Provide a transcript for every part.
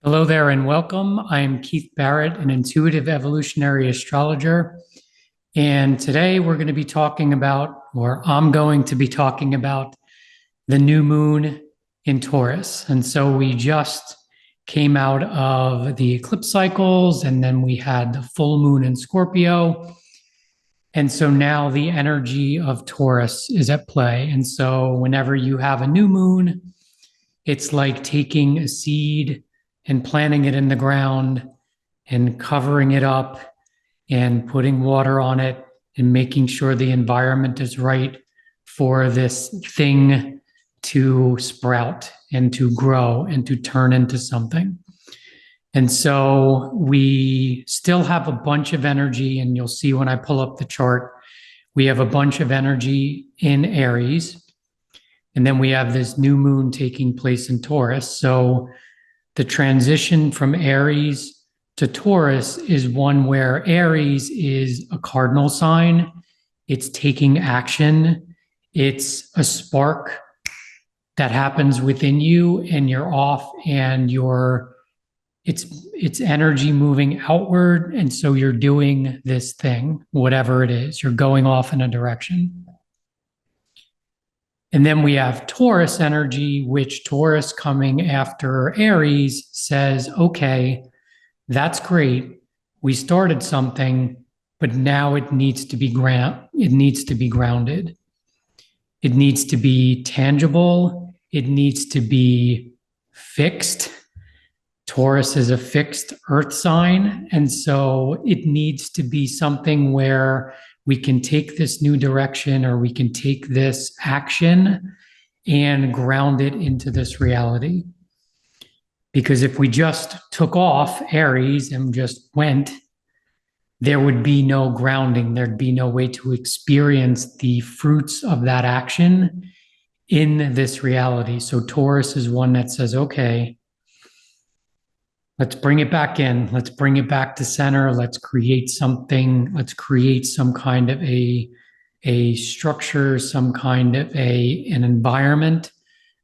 Hello there and welcome. I'm Keith Barrett, an intuitive evolutionary astrologer. And today we're going to be talking about, or I'm going to be talking about, the new moon in Taurus. And so we just came out of the eclipse cycles, and then we had the full moon in Scorpio. And so now the energy of Taurus is at play. And so whenever you have a new moon, it's like taking a seed and planting it in the ground and covering it up and putting water on it and making sure the environment is right for this thing to sprout and to grow and to turn into something. And so we still have a bunch of energy, and you'll see when I pull up the chart, we have a bunch of energy in Aries. And then we have this new moon taking place in Taurus. So the transition from Aries to Taurus is one where Aries is a cardinal sign. It's taking action. It's a spark that happens within you, and you're off, and it's energy moving outward. And so you're doing this thing, whatever it is, you're going off in a direction. And then we have Taurus energy, which Taurus coming after Aries says, okay, that's great. We started something, but now it needs to be it needs to be grounded. It needs to be tangible. It needs to be fixed. Taurus is a fixed earth sign. And so it needs to be something where we can take this new direction, or we can take this action and ground it into this reality. Because if we just took off Aries and just went, there would be no grounding. There'd be no way to experience the fruits of that action in this reality. So Taurus is one that says, okay, let's bring it back in. Let's bring it back to center. Let's create something. Let's create some kind of a structure, some kind of an environment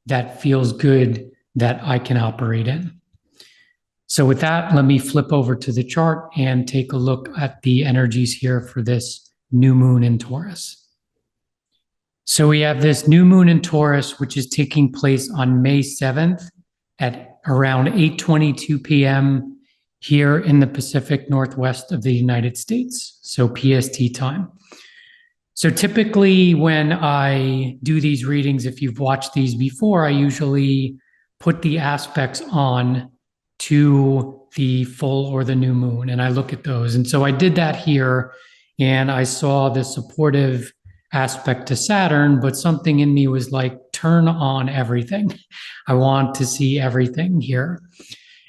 that feels good, that I can operate in. So with that, let me flip over to the chart and take a look at the energies here for this new moon in Taurus. So we have this new moon in Taurus, which is taking place on May 7th at around 8:22 p.m. here in the Pacific Northwest of the United States, so PST time. So typically when I do these readings, if you've watched these before, I usually put the aspects on to the full or the new moon, and I look at those. And so I did that here, and I saw the supportive aspect to Saturn, but something in me was like, turn on everything. I want to see everything here.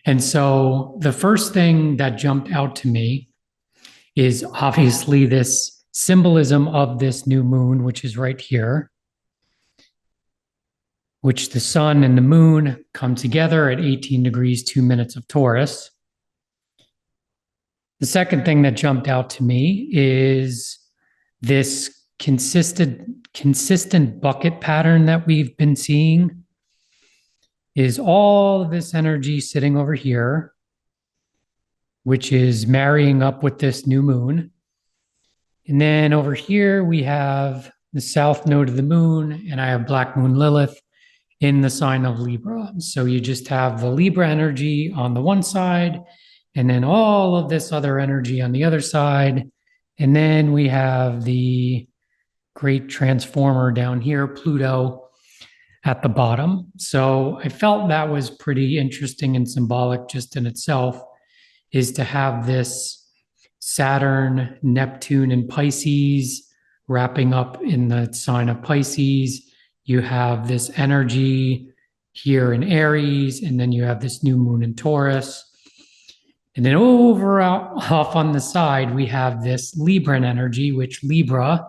And so the first thing that jumped out to me is obviously this symbolism of this new moon, which is right here, which the sun and the moon come together at 18 degrees, 2 minutes of Taurus. The second thing that jumped out to me is this consistent bucket pattern that we've been seeing. Is all of this energy sitting over here, which is marrying up with this new moon. And then over here, we have the south node of the moon, and I have Black Moon Lilith in the sign of Libra. So you just have the Libra energy on the one side, and then all of this other energy on the other side. And then we have the great transformer down here, Pluto, at the bottom. So I felt that was pretty interesting and symbolic just in itself, is to have this Saturn, Neptune, and Pisces wrapping up in the sign of Pisces. You have this energy here in Aries, and then you have this new moon in Taurus. And then off on the side, we have this Libran energy, which Libra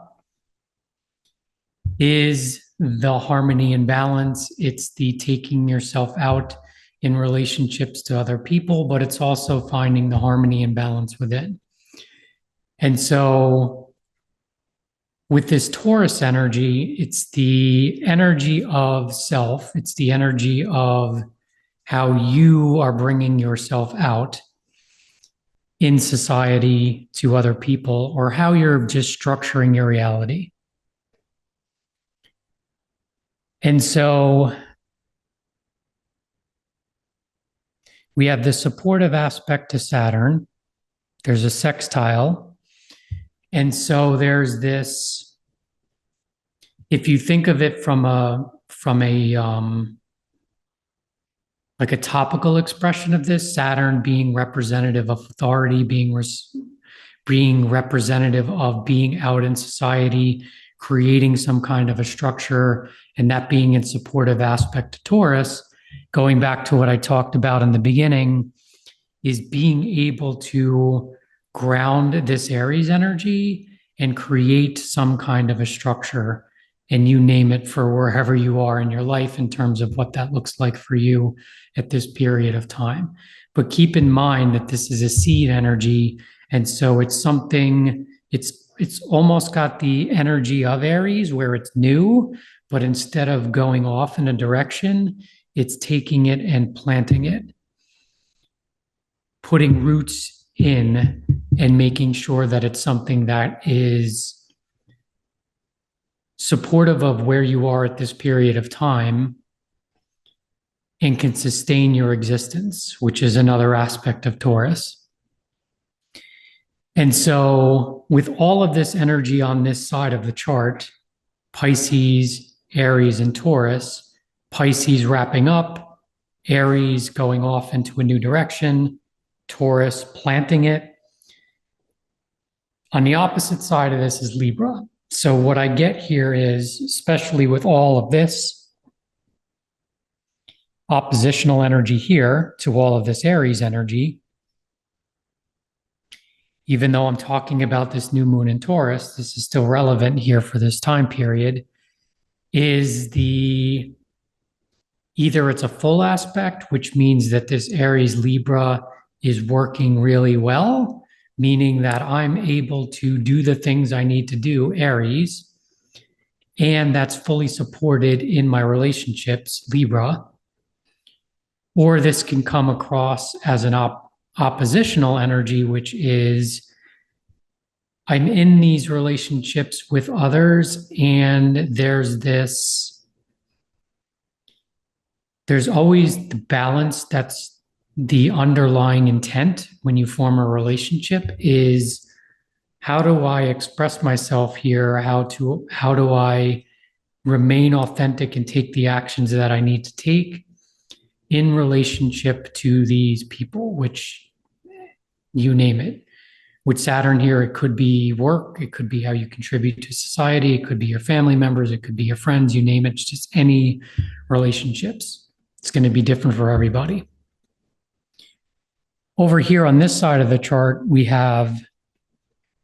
is the harmony and balance. It's the taking yourself out in relationships to other people, but it's also finding the harmony and balance within. And so with this Taurus energy, it's the energy of self. It's the energy of how you are bringing yourself out in society to other people, or how you're just structuring your reality. And so we have this supportive aspect to Saturn. There's a sextile. And so there's this, if you think of it from a like a topical expression of this, Saturn being representative of authority, being representative of being out in society, creating some kind of a structure, and that being in supportive aspect to Taurus, going back to what I talked about in the beginning, is being able to ground this Aries energy and create some kind of a structure, and you name it, for wherever you are in your life in terms of what that looks like for you at this period of time. But keep in mind that this is a seed energy, and so it's something, it's almost got the energy of Aries where it's new, but instead of going off in a direction, it's taking it and planting it, putting roots in, and making sure that it's something that is supportive of where you are at this period of time and can sustain your existence, which is another aspect of Taurus. And so with all of this energy on this side of the chart, Pisces, Aries, and Taurus, Pisces wrapping up, Aries going off into a new direction, Taurus planting it. On the opposite side of this is Libra. So what I get here is, especially with all of this oppositional energy here to all of this Aries energy, even though I'm talking about this new moon in Taurus, this is still relevant here for this time period, is the, either it's a full aspect, which means that this Aries Libra is working really well, meaning that I'm able to do the things I need to do, Aries, and that's fully supported in my relationships, Libra. Or this can come across as an oppositional energy, which is I'm in these relationships with others, and there's always the balance. That's the underlying intent when you form a relationship, is how do I express myself here? How do I remain authentic and take the actions that I need to take in relationship to these people, which you name it. With Saturn here, it could be work, it could be how you contribute to society, it could be your family members, it could be your friends, you name it, it's just any relationships. It's going to be different for everybody. Over here on this side of the chart, we have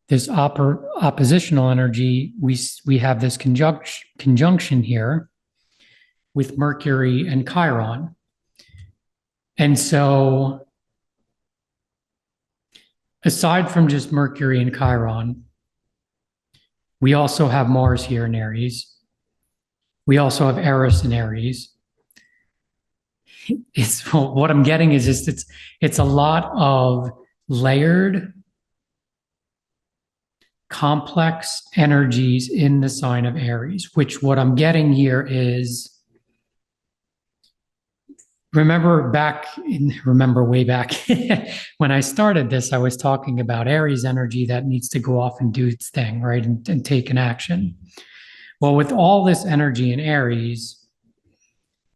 this oppositional energy. We have this conjunction here with Mercury and Chiron. And so aside from just Mercury and Chiron, we also have Mars here in Aries. We also have Eris in Aries. What I'm getting is just it's a lot of layered, complex energies in the sign of Aries, which what I'm getting here is, remember way back when I started this, I was talking about Aries energy that needs to go off and do its thing, right? And take an action. Well, with all this energy in Aries,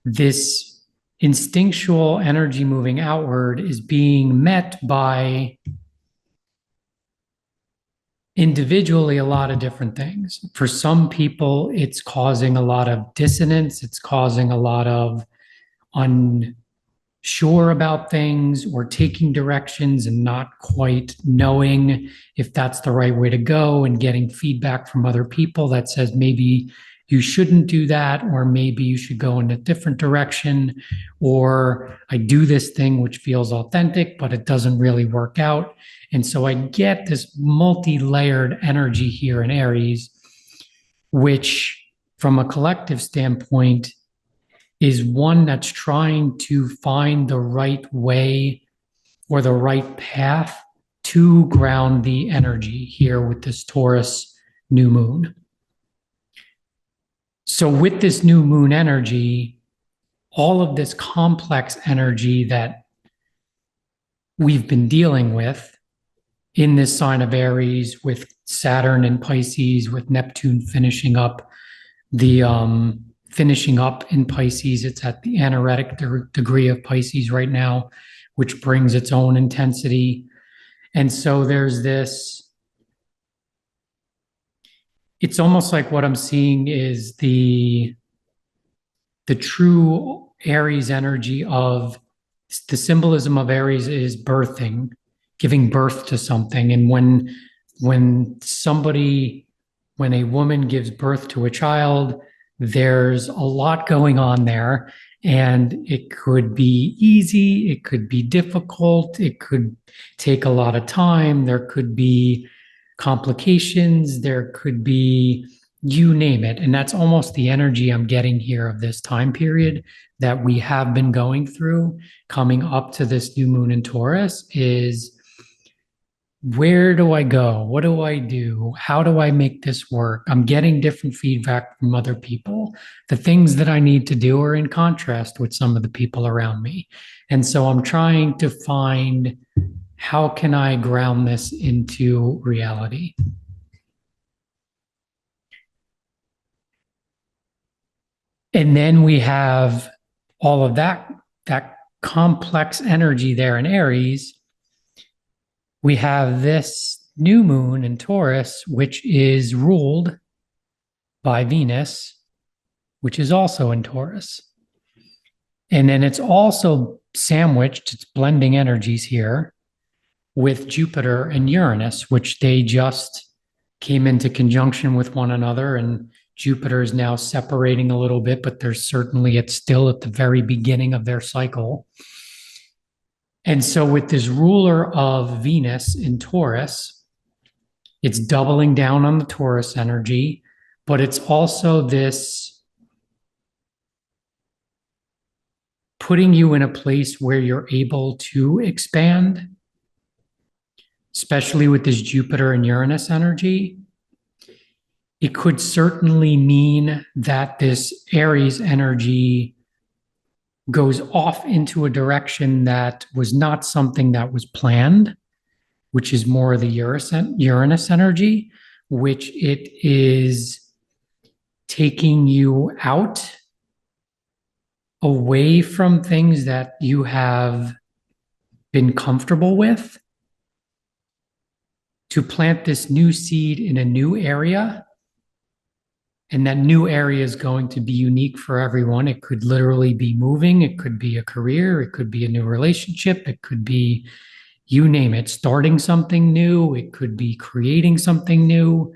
this instinctual energy moving outward is being met by individually a lot of different things. For some people, it's causing a lot of dissonance. It's causing a lot of unsure about things or taking directions and not quite knowing if that's the right way to go, and getting feedback from other people that says maybe you shouldn't do that, or maybe you should go in a different direction, or I do this thing which feels authentic, but it doesn't really work out. And so I get this multi-layered energy here in Aries, which from a collective standpoint is one that's trying to find the right way or the right path to ground the energy here with this Taurus new moon. So, with this new moon energy, all of this complex energy that we've been dealing with in this sign of Aries, with Saturn and Pisces, with Neptune finishing up in Pisces. It's at the anaretic degree of Pisces right now, which brings its own intensity. And so there's this, it's almost like what I'm seeing is the true Aries energy of the symbolism of Aries is birthing, giving birth to something. And when a woman gives birth to a child, there's a lot going on there, and it could be easy, it could be difficult, it could take a lot of time, there could be complications, there could be, you name it. And that's almost the energy I'm getting here of this time period that we have been going through coming up to this new moon in Taurus is, where do I go? What do I do? How do I make this work? I'm getting different feedback from other people. The things that I need to do are in contrast with some of the people around me. And so I'm trying to find, how can I ground this into reality? And then we have all of that complex energy there in Aries. We have this new moon in Taurus, which is ruled by Venus, which is also in Taurus. And then it's also sandwiched, it's blending energies here with Jupiter and Uranus, which they just came into conjunction with one another. And Jupiter is now separating a little bit, but it's still at the very beginning of their cycle. And so with this ruler of Venus in Taurus, it's doubling down on the Taurus energy, but it's also this putting you in a place where you're able to expand, especially with this Jupiter and Uranus energy. It could certainly mean that this Aries energy goes off into a direction that was not something that was planned, which is more of the Uranus energy, which it is taking you out away from things that you have been comfortable with to plant this new seed in a new area. And that new area is going to be unique for everyone. It could literally be moving. It could be a career. It could be a new relationship. It could be, you name it, starting something new. It could be creating something new.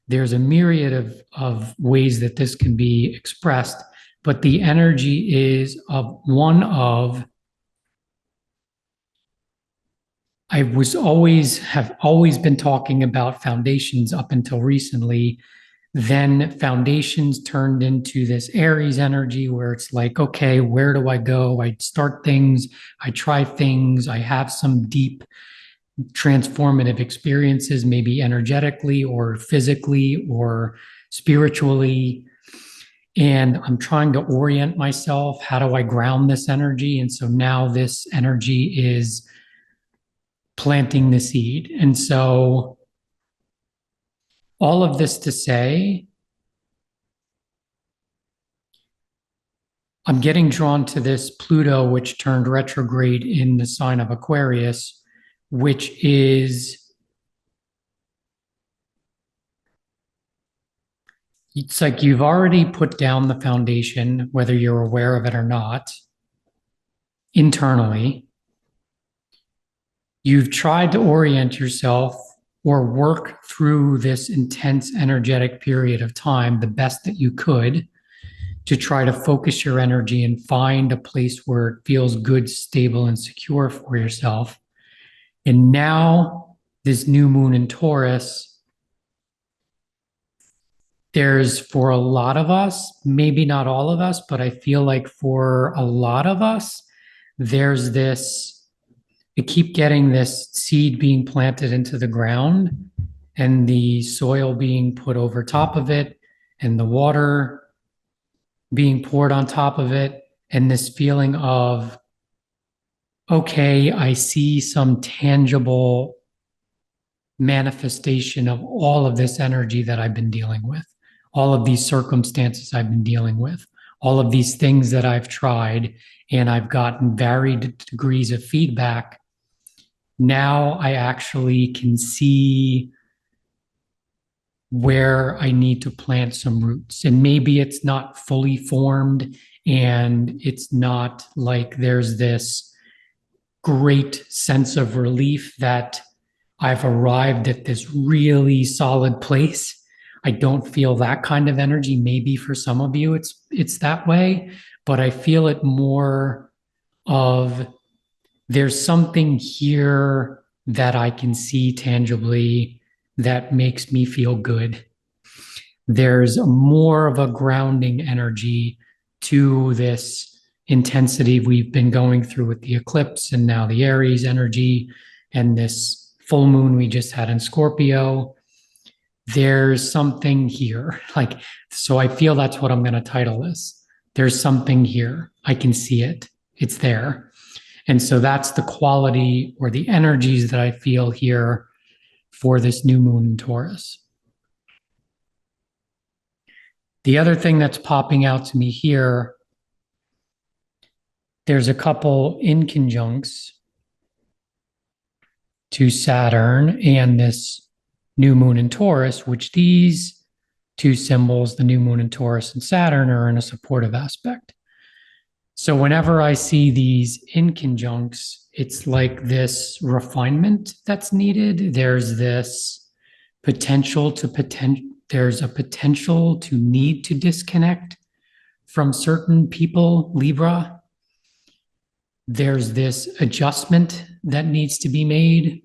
There's a myriad of ways that this can be expressed, but the energy is of one of, have always been talking about foundations up until recently. Then foundations turned into this Aries energy where it's like, okay, where do I go? I start things, I try things, I have some deep transformative experiences, maybe energetically or physically or spiritually. And I'm trying to orient myself. How do I ground this energy? And so now this energy is planting the seed. And so all of this to say, I'm getting drawn to this Pluto, which turned retrograde in the sign of Aquarius, which is, it's like you've already put down the foundation, whether you're aware of it or not, internally. You've tried to orient yourself or work through this intense energetic period of time the best that you could to try to focus your energy and find a place where it feels good, stable, and secure for yourself. And now this new moon in Taurus there's for a lot of us, maybe not all of us, but I feel like for a lot of us, there's this, you keep getting this seed being planted into the ground and the soil being put over top of it and the water being poured on top of it. And this feeling of, okay, I see some tangible manifestation of all of this energy that I've been dealing with, all of these circumstances I've been dealing with, all of these things that I've tried, and I've gotten varied degrees of feedback. Now I actually can see where I need to plant some roots. And maybe it's not fully formed and it's not like there's this great sense of relief that I've arrived at this really solid place. I don't feel that kind of energy. Maybe for some of you it's that way, but I feel it more of there's something here that I can see tangibly that makes me feel good. There's more of a grounding energy to this intensity we've been going through with the eclipse and now the Aries energy and this full moon we just had in Scorpio. There's something here. Like, so I feel that's what I'm going to title this. There's something here. I can see it. It's there. And so that's the quality or the energies that I feel here for this new moon in Taurus. The other thing that's popping out to me here, there's a couple inconjuncts to Saturn and this new moon in Taurus, which these two symbols, the new moon in Taurus and Saturn, are in a supportive aspect. So whenever I see these inconjuncts, it's like this refinement that's needed. There's this there's a potential to need to disconnect from certain people, Libra. There's this adjustment that needs to be made.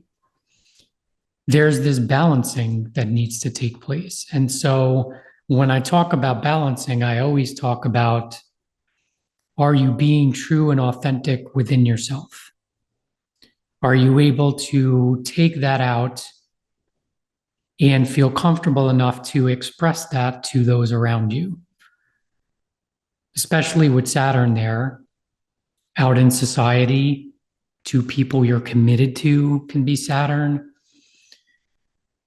There's this balancing that needs to take place. And so when I talk about balancing, I always talk about, are you being true and authentic within yourself? Are you able to take that out and feel comfortable enough to express that to those around you? Especially with Saturn there, out in society, to people you're committed to can be Saturn.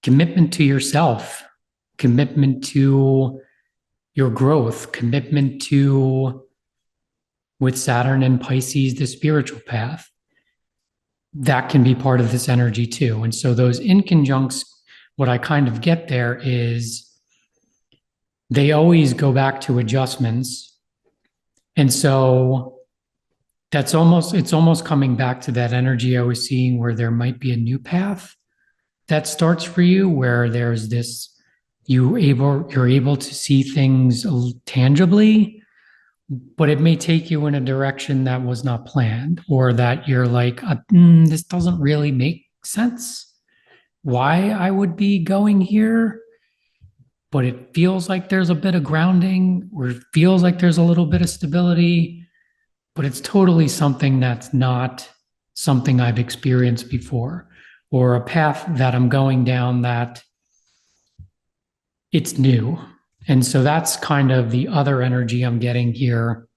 Commitment to yourself, commitment to your growth, commitment to, with Saturn and Pisces, the spiritual path. That can be part of this energy too. And so those inconjuncts, what I kind of get there is they always go back to adjustments. And so it's almost coming back to that energy I was seeing where there might be a new path that starts for you, where there's this, you're able to see things tangibly, but it may take you in a direction that was not planned, or that you're like, this doesn't really make sense why I would be going here, but it feels like there's a bit of grounding, or it feels like there's a little bit of stability, but it's totally something that's not something I've experienced before, or a path that I'm going down that it's new. And so that's kind of the other energy I'm getting here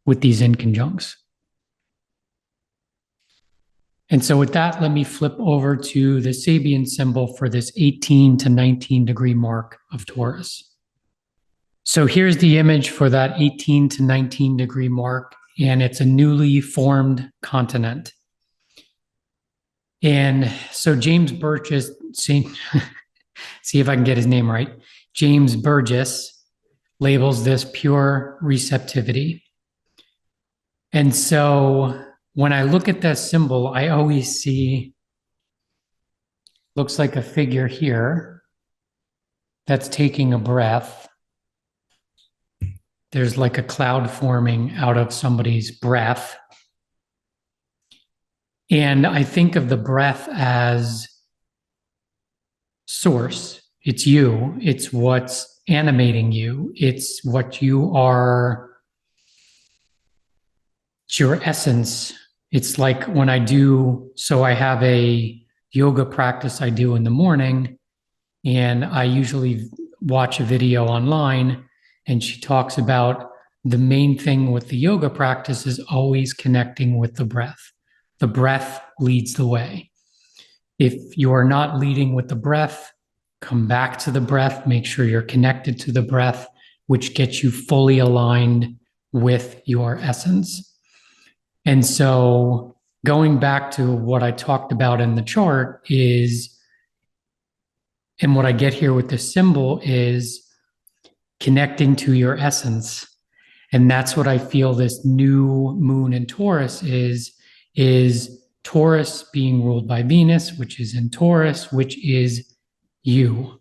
with these inconjuncts. And so with that, let me flip over to the Sabian symbol for this 18 to 19 degree mark of Taurus. So here's the image for that 18 to 19 degree mark, and it's a newly formed continent. And so James Burgess, see if I can get his name right. James Burgess labels this pure receptivity. And so when I look at that symbol, I always see, looks like a figure here that's taking a breath. There's like a cloud forming out of somebody's breath. And I think of the breath as source. It's you. It's what's animating you. It's what you are. It's your essence. It's like when I have a yoga practice I do in the morning, and I usually watch a video online, and she talks about the main thing with the yoga practice is always connecting with the breath. The breath leads the way. If you are not leading with the breath, come back to the breath, make sure you're connected to the breath, which gets you fully aligned with your essence. And so going back to what I talked about in the chart is, and what I get here with this symbol is connecting to your essence. And that's what I feel this new moon in Taurus is Taurus being ruled by Venus, which is in Taurus, which is you.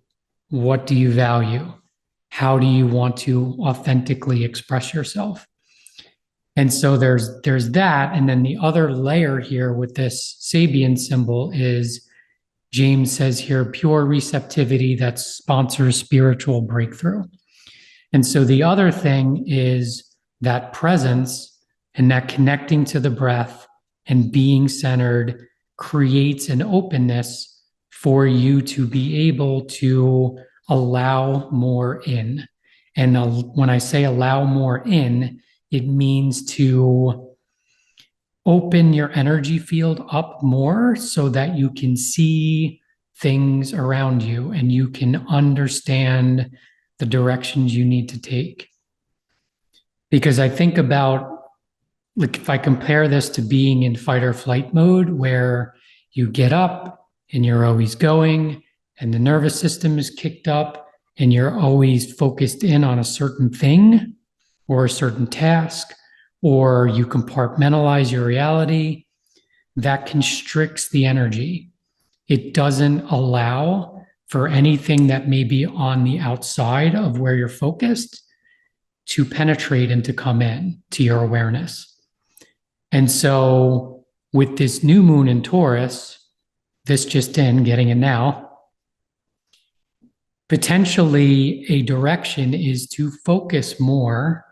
What do you value? How do you want to authentically express yourself? And so there's that. And then the other layer here with this Sabian symbol is, James says here, pure receptivity that sponsors spiritual breakthrough. And so the other thing is that presence and that connecting to the breath and being centered creates an openness for you to be able to allow more in. And when I say allow more in, it means to open your energy field up more so that you can see things around you and you can understand the directions you need to take. Because I think about, like, if I compare this to being in fight or flight mode, where you get up and you're always going and the nervous system is kicked up and you're always focused in on a certain thing or a certain task, or you compartmentalize your reality, that constricts the energy. It doesn't allow for anything that may be on the outside of where you're focused to penetrate and to come in to your awareness. And so with this new moon in Taurus, this just in, getting it now, potentially a direction is to focus more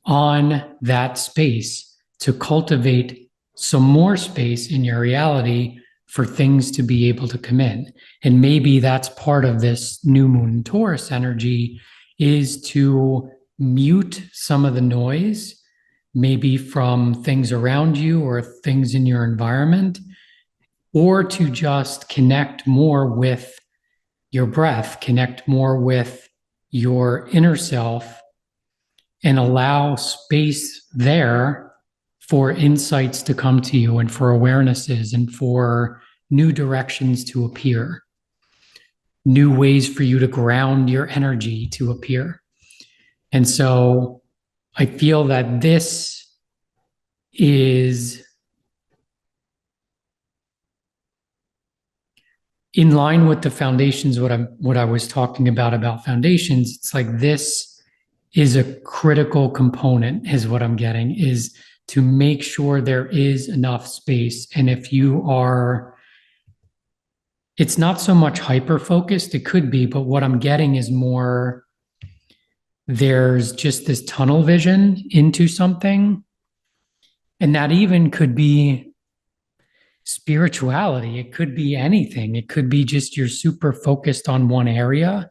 on that space, to cultivate some more space in your reality for things to be able to come in. And maybe that's part of this new moon Taurus energy, is to mute some of the noise, maybe from things around you or things in your environment, or to just connect more with your breath, connect more with your inner self, and allow space there for insights to come to you and for awarenesses and for new directions to appear, new ways for you to ground your energy to appear. And so I feel that this is in line with the foundations, what I was talking about foundations. It's like this is a critical component, is what I'm getting, is to make sure there is enough space. And if you are, it's not so much hyper-focused, it could be, but what I'm getting is more, there's just this tunnel vision into something. And that even could be spirituality. It could be anything. It could be just you're super focused on one area,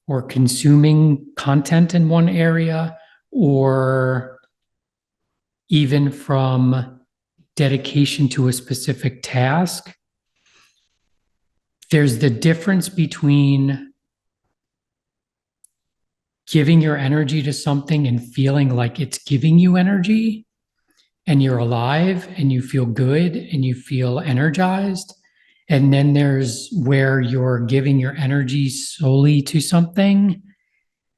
or consuming content in one area, or even from dedication to a specific task. There's the difference between giving your energy to something and feeling like it's giving you energy and you're alive and you feel good and you feel energized. And then there's where you're giving your energy solely to something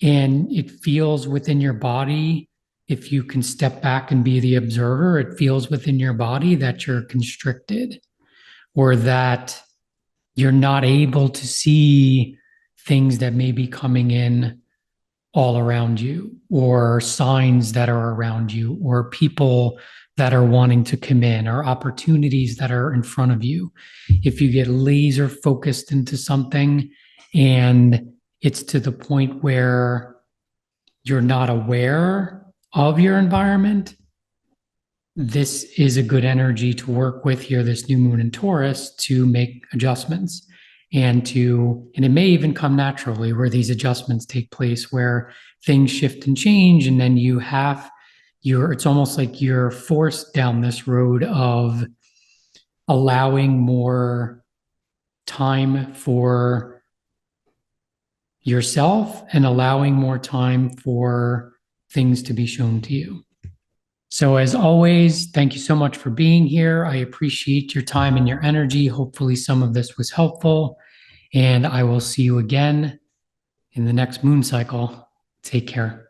and it feels within your body. If you can step back and be the observer, it feels within your body that you're constricted, or that you're not able to see things that may be coming in all around you, or signs that are around you, or people that are wanting to come in, or opportunities that are in front of you. If you get laser focused into something and it's to the point where you're not aware of your environment, this is a good energy to work with here, this new moon in Taurus, to make adjustments and it may even come naturally where these adjustments take place, where things shift and change. And then it's almost like you're forced down this road of allowing more time for yourself and allowing more time for things to be shown to you. So as always, thank you so much for being here. I appreciate your time and your energy. Hopefully some of this was helpful, and I will see you again in the next moon cycle. Take care.